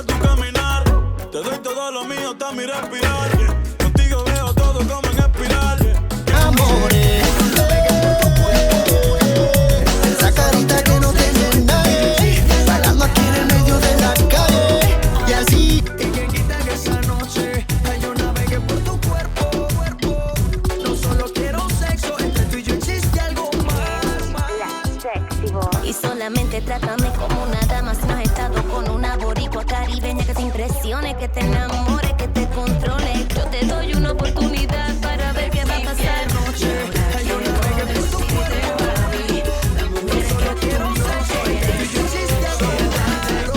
gusta tu caminar. Te doy todo lo mío, hasta mi respirar. Contigo veo todo como en espiral. Amores, esa carita que no tiene nadie, bailando aquí en el medio de la calle. Y así, Y quien quita que esa noche yo navegue por tu cuerpo. No solo quiero sexo, entre tú y yo existe algo más. Y solamente trátame como una dama. Si no has estado con una boricua caribeña que te impresione, que te enamore, que te controle. Yo te doy una oportunidad para ver qué va a pasar. Yo navegue por tu cuerpo. No solo quiero sexo, entre tú y yo existe algo más.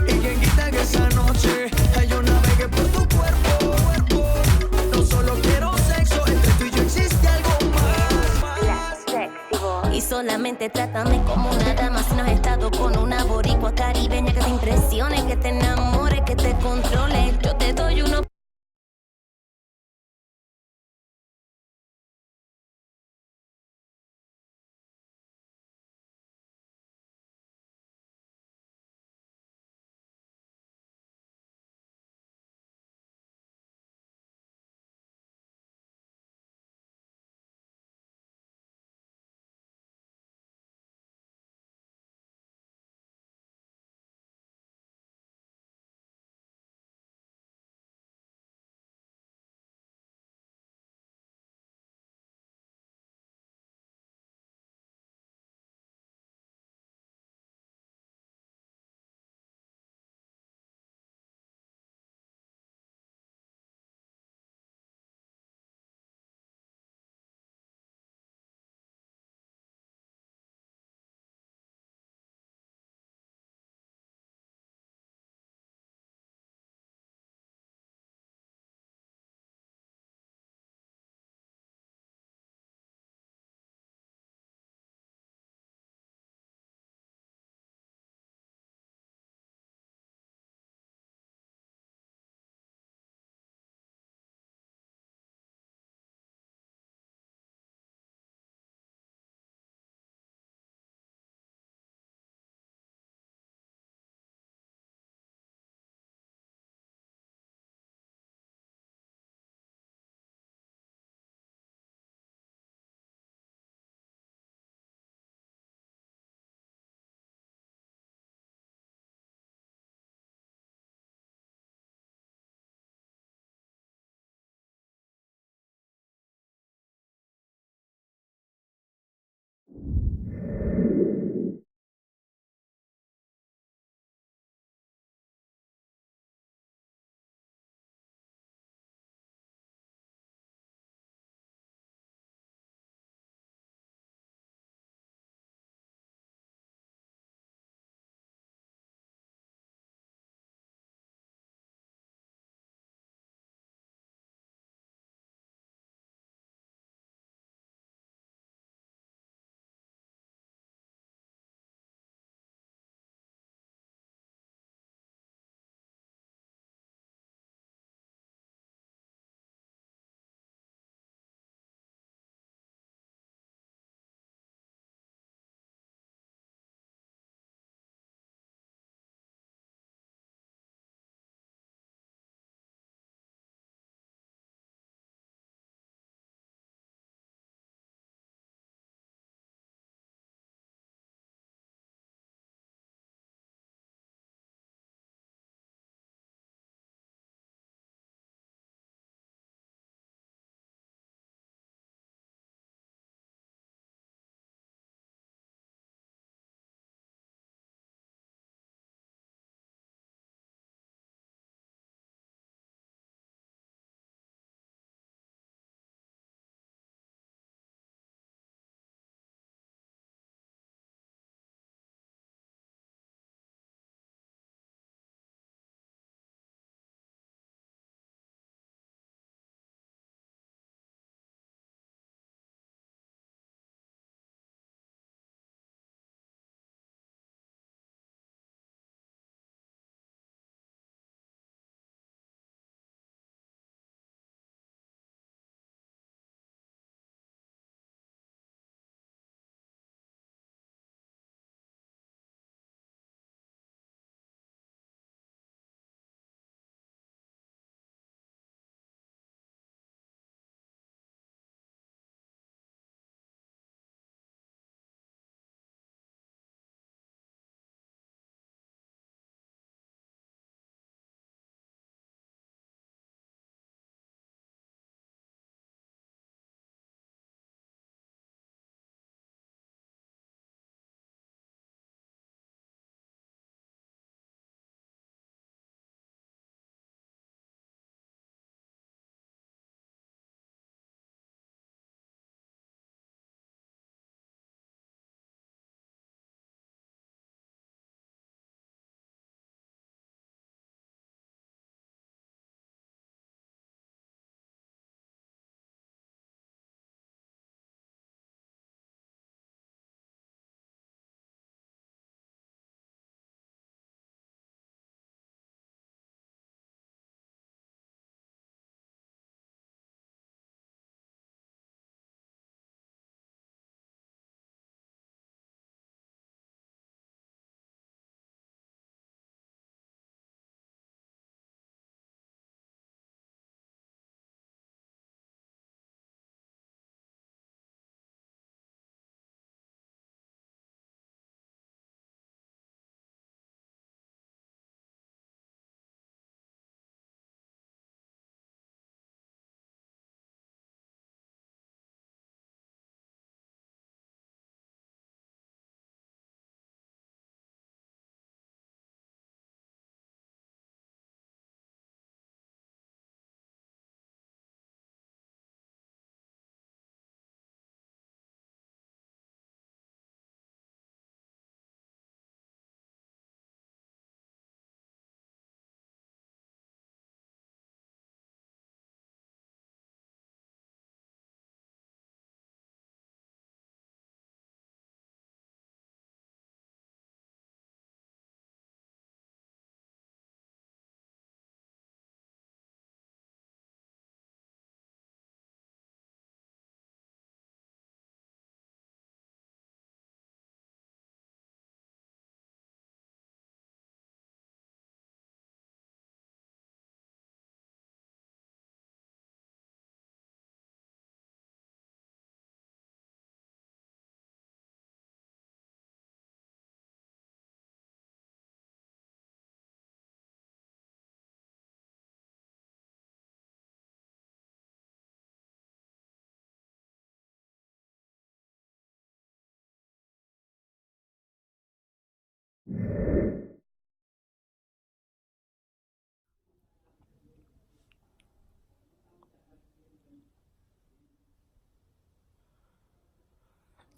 Y quien quita que esa noche yo navegue por tu cuerpo. No solo quiero sexo, entre tú y yo existe algo más. Y solamente trátame como una dama. Si no has estado con una boricua caribeña que te impresione, que te enamore, que te controle. Yo te doy una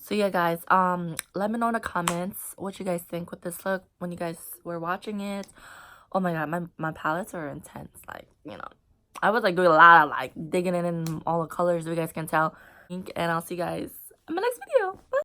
So yeah, guys, let me know in the comments what you guys think with this look when you guys were watching it. Oh my god, my palettes are intense. Like, you know, I was like doing a lot of like digging in all the colors, if you guys can tell. And I'll see you guys in my next video.